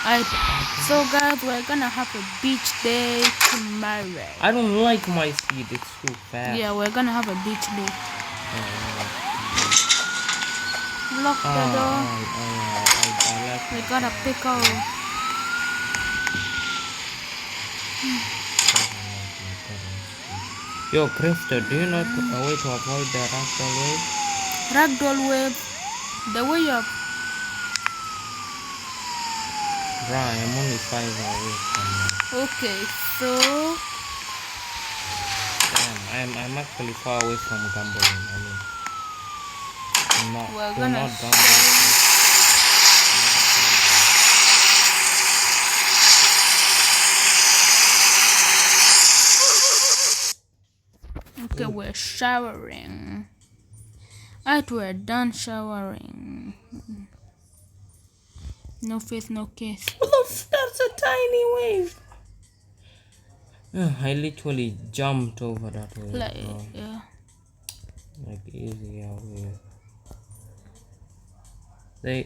Alright, so guys, we're gonna have a beach day tomorrow. I don't like my speed. It's too fast. Yeah, we're gonna have a beach day. Lock the door. We got a pickle. Yo, Krista, do you know a way to avoid the ragdoll wave? Ragdoll wave. The way up. Bruh, I'm only 5 away from that. Okay, so Damn, I'm actually far away from gambling. I mean, we're do gonna not gamble. okay, we're showering. Alright, we're done showering. No face, no case. That's a tiny wave. I literally jumped over that wave. Like, yeah. Like easy wave. They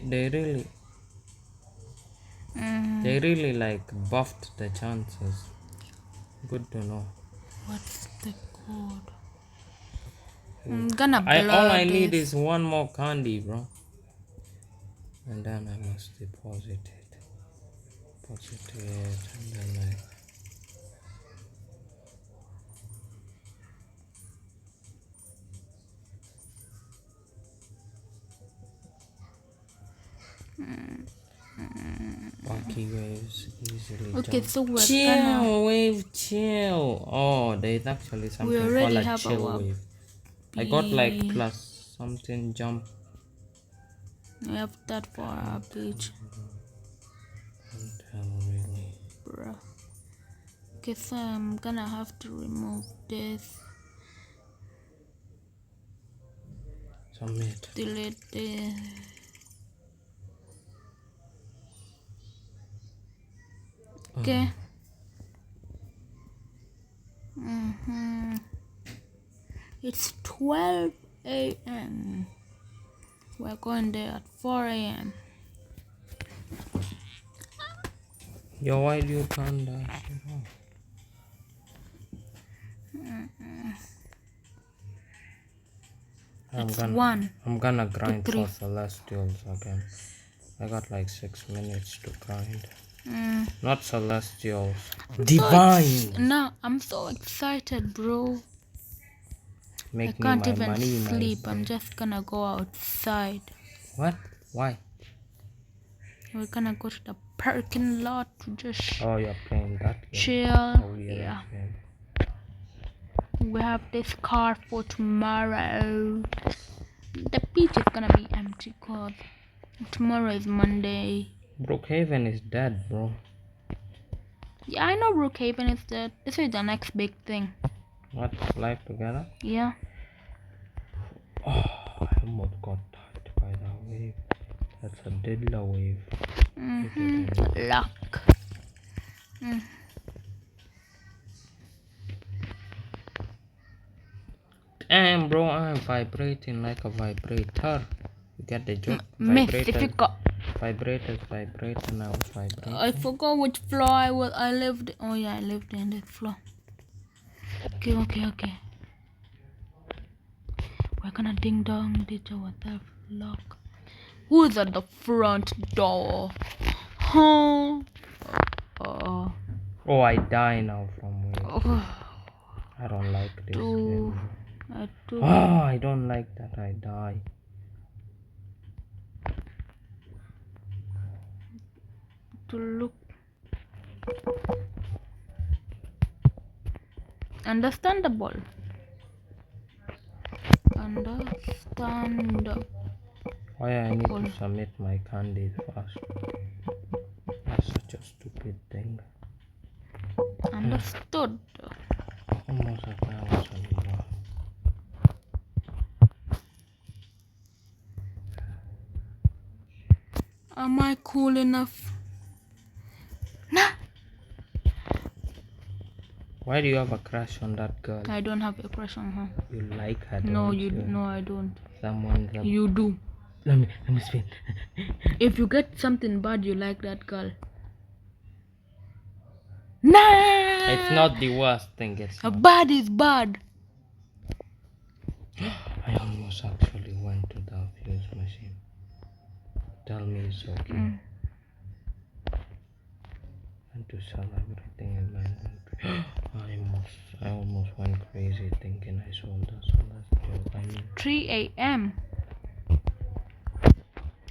really like buffed the chances. Good to know. What's the code? I'm gonna blur all I this. need is one more candy, bro. And then I must deposit it. Deposit it and then like Bucky waves easily. Okay, jump. so we're Chill gonna wave, chill. Oh, there's actually something called already a have chill our wave. I got like plus something jump. We have that for our beach. Really. Bruh. Okay, so I'm gonna have to remove this. Submit. Delete this. Okay. It's 12 a.m. We're going there at 4 a.m. Yo, why do you turn that shit off? I'm gonna grind for celestials again. I got like 6 minutes to grind. Not celestials. Divine! No, I'm so excited, bro. Make I me can't my even money, sleep. I'm just gonna go outside. What? Why? We're gonna go to the parking lot to just Oh, you're playing that game. chill. Oh, Yeah. Game. We have this car for tomorrow. The beach is gonna be empty because tomorrow is Monday. Brookhaven is dead, bro. Yeah, I know Brookhaven is dead. This is the next big thing. What? Lifetogether? Yeah. Oh, I almost got touched by that wave. That's a diddler wave. Luck. Damn, bro, I'm vibrating like a vibrator. You get the joke? Vibrators vibrate and I was vibrating. I forgot which floor I lived. Oh yeah, I lived in this floor. Okay. We're gonna ding dong ditch with the lock. Who's at the front door? Huh? Oh, I die now from wave. I don't like this game. I don't like that I die. To look. Understandable. Why I need to submit my candies first? That's such a stupid thing. Understood. Almost a thousand, bro. Am I cool enough? Nah. Why do you have a crush on that girl? I don't have a crush on her. You like her? No, no, I don't. You do. Let me spin. If you get something bad, you like that girl. Nah. It's not the worst thing. It's A not. bad is bad. I almost actually went to the fuse machine. Tell me it's okay. And to sell everything in my inventory. I almost went crazy thinking I sold the celestial. 3 a.m.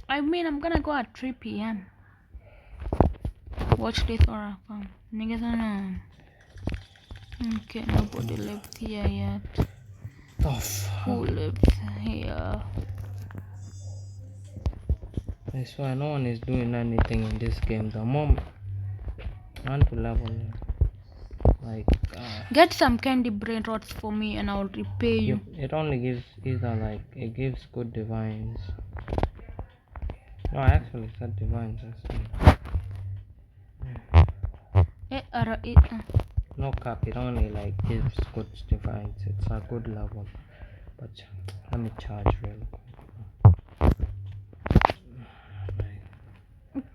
I mean, I'm gonna go at 3 p.m. Watch this oracle. Niggas don't know. Okay, nobody lives here yet. Tough. Who lives here? I swear no one is doing anything in this game. The moment I want to level like get some candy brain rods for me and I'll repay you. It only gives either like it gives good divines. No, I actually said divines No cap, it only like gives good divines. It's a good level. But let me charge real quick.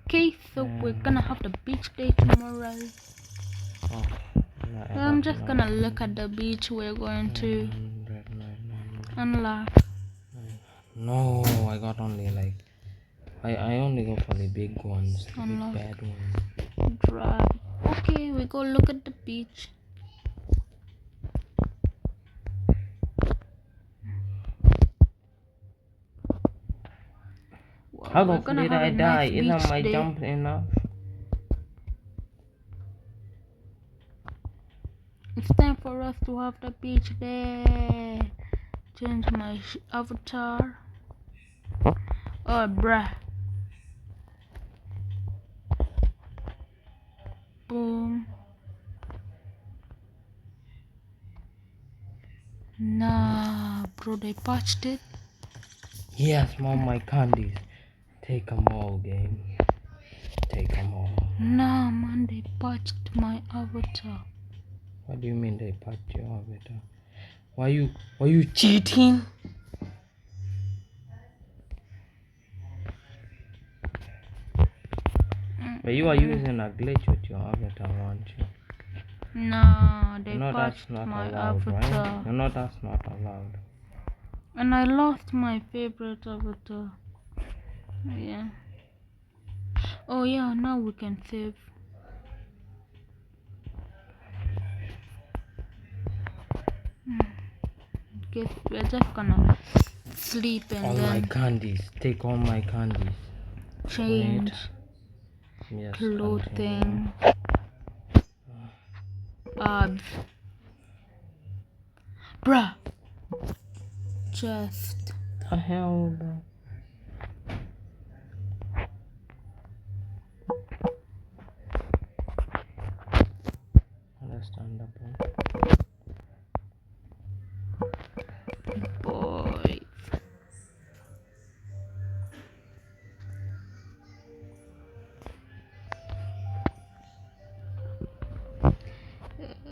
Okay, so we're gonna have the beach day tomorrow. Oh, I'm just gonna look at the beach we're going to unlock. No, I got only like I only go for the big ones, the unlock. big bad ones. Drag. Okay, we go look at the beach. Wow, how the fuck did I die? Isn't my jump enough? It's time for us to have the beach day. Change my avatar. Oh, bruh. Boom. Nah, bro, they patched it. Yes, mom, my candies. Take them all, game. Take them all. Nah, man, they patched my avatar. What do you mean they patched your avatar? Why you cheating? But you are using a glitch with your avatar, aren't you? Nah, they No, patched that's not my allowed, avatar. right? No, that's not allowed. And I lost my favorite avatar. Yeah. Oh yeah, now we can save. Guess we're just gonna sleep and all then my candies. Take all my candies. change Yes, clothing. Abs. Bruh. Just. The hell, bro. Understandable. Boy.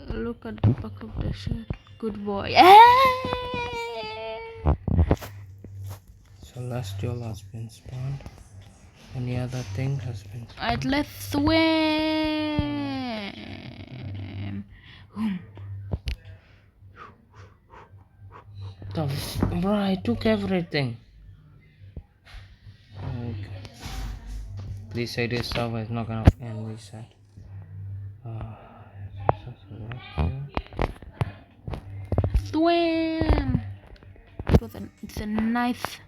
Look at the back of the shirt. Good boy. Celestial has been spawned. Any other thing has been spawned. Alright, let's swim. Bro, I took everything. Okay. Please say this server is not gonna end reset. Swim. It's a nice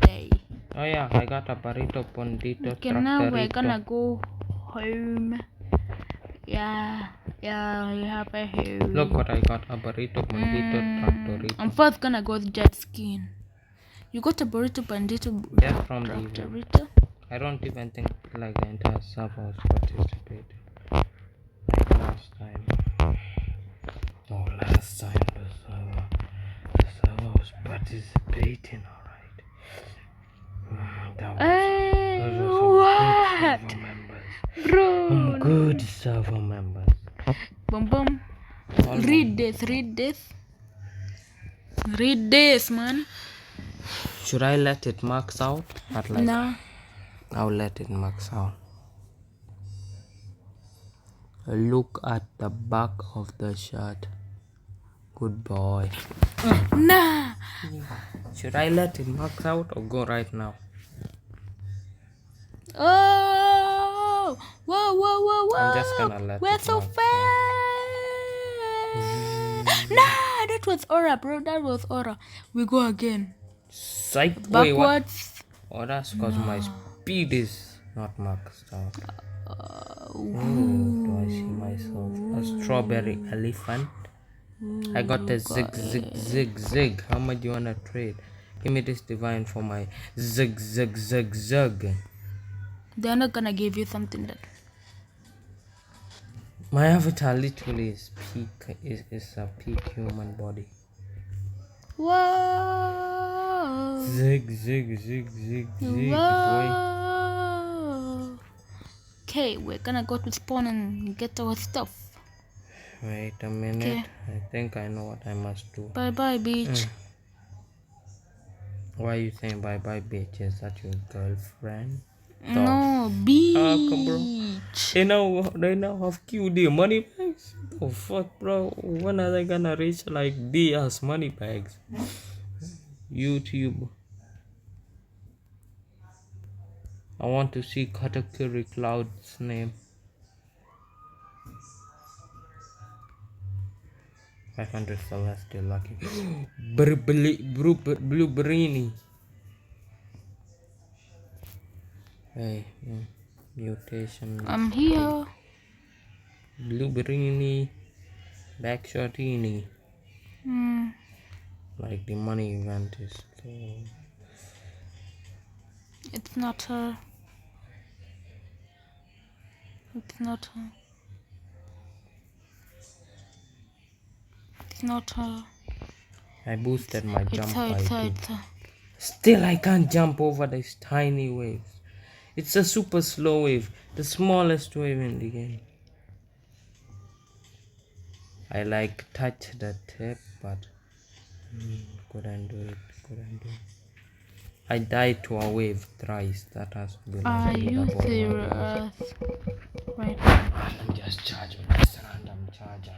day. Oh yeah, I got a burrito pondito. Okay, now we're gonna go home. Yeah, you have a home. Look what I got, a burrito pondito tractorito. I'm first gonna go jet skiing. You got a burrito bandito Yeah, from the tractorito? I don't even think like the entire server was participating. Like last time. Oh, last time the server was participating, alright. Those What? server members. Bro. Some good server members. Boom boom. Read this, man. Should I let it max out? Nah. I'll let it max out. Look at the back of the shirt. Good boy. Nah. Should I let him max out or go right now? Oh! Whoa, whoa, whoa, whoa! I'm just gonna let We're it so max out. fast! Nah, that was aura, bro. That was aura. We go again. Psych. Wait, what? Backwards. Oh, that's because my speed is not maxed out. Oh, do I see myself? A strawberry elephant? I got a zig, zig, zig, zig. How much do you wanna trade? Give me this divine for my zig, zig, zig, zig. They're not gonna give you something that. My avatar literally is is a peak human body. Whoa! Zig, zig, zig, zig, zig, boy. Whoa! Okay, we're gonna go to spawn and get our stuff. Wait a minute. Okay. I think I know what I must do. Bye bye, beach. Why are you saying bye bye, bitch? Is that your girlfriend? No, beach. Come, bro. They now have QD money bags. Oh fuck, bro. When are they gonna reach like D as money bags? YouTube. I want to see Katakuri Cloud's name. 500 celestial lucky. Blueberry. Hey, mutation. I'm here. Blueberry. Backshotini. Like the money event is. It's not her. It's not her. It's not her. I boosted my jump It's her. by It's her. 2. It's her. Still, I can't jump over these tiny waves. It's a super slow wave, the smallest wave in the game. I like touch the tip, but couldn't do it. I died to a wave thrice. That has to be like Are you double serious? Right now. Let me just charge with this random charger.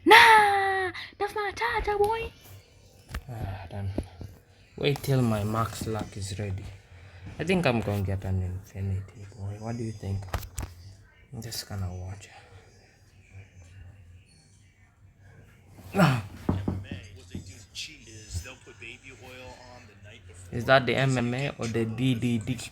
Nah, that's my charger, boy. Done. Wait till my max luck is ready. I think I'm gonna get an infinity, boy. What do you think? I'm just gonna watch. Is that the MMA or the DDD?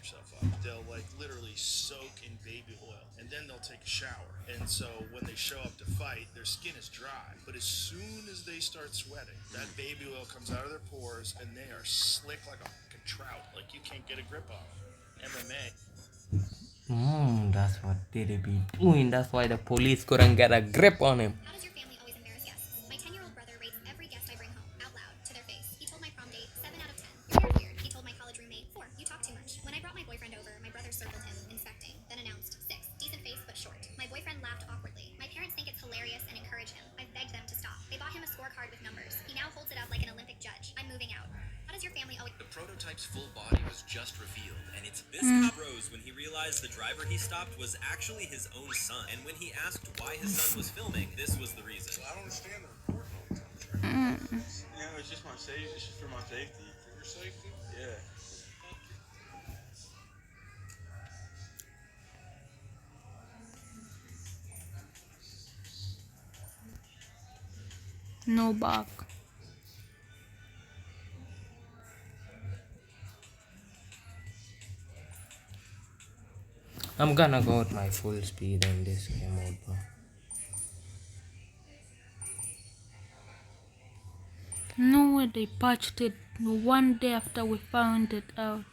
They'll like literally soak in baby oil and then they'll take a shower. And so when they show up to fight, their skin is dry. But as soon as they start sweating, that baby oil comes out of their pores and they are slick like a fucking trout. Like you can't get a grip on them. MMA. That's what they be doing. That's why the police couldn't get a grip on him. How does your family always embarrass guests? My 10-year-old brother rates every guest I bring home out loud to their face. He told my prom date 7 out of 10. You're weird. He told my college roommate 4. You talk too much. When I brought my boyfriend over, my brother circled him, inspecting, then announced 6. Decent face but short. My boyfriend laughed awkwardly. My parents think it's hilarious and encourage him. I've begged them to stop. They bought him a scorecard with numbers. He now holds it up like an Olympic judge. I'm moving out. How does your family always... The prototype's full body was just revealed, and it's this cop rose when he realized the driver he stopped was actually his own son. And when he asked why his son was filming, this was the reason. I don't understand the report all the time. You know, it's just my safety. It's just for my safety. For your safety? Yeah. No bug. I'm gonna go at my full speed in this game mode, bro. No way they patched it one day after we found it out.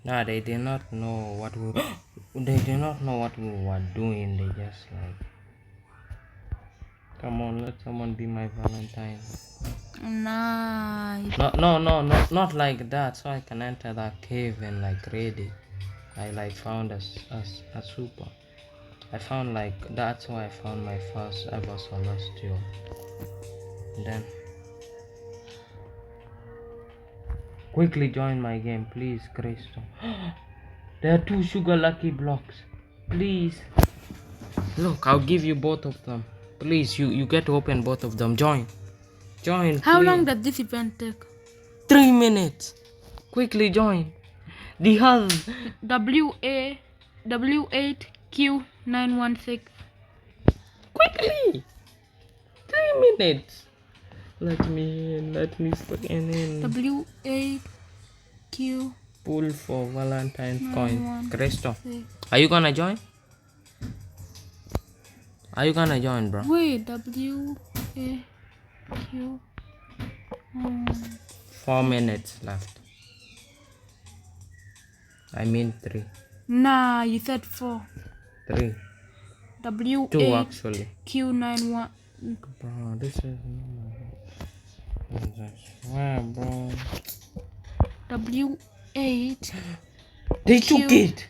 Nah, they did not know what we they did not know what we were doing. They just like, come on, let someone be my Valentine. Nice. Not like that. So I can enter that cave and like raid it. I like found a super. I found like, that's why I found my first ever celestial. And then quickly join my game, please, Cristo. There are 2 sugar lucky blocks. Please. Look, I'll give you both of them. Please, you get to open both of them. Join. Join. How please. long does this event take? 3 minutes. Quickly join. The hell. W8Q916. Quickly. 3 minutes. Let me in. Let me fucking in. W8Q. Pull for Valentine's coin. 916. Cristo. Are you gonna join? Are you gonna join, bro? Wait, W8Q. 4 minutes left. I mean 3. Nah, you said 4. 3. 2 W8Q91. actually. Bro, this is where, bro? W8. They took it.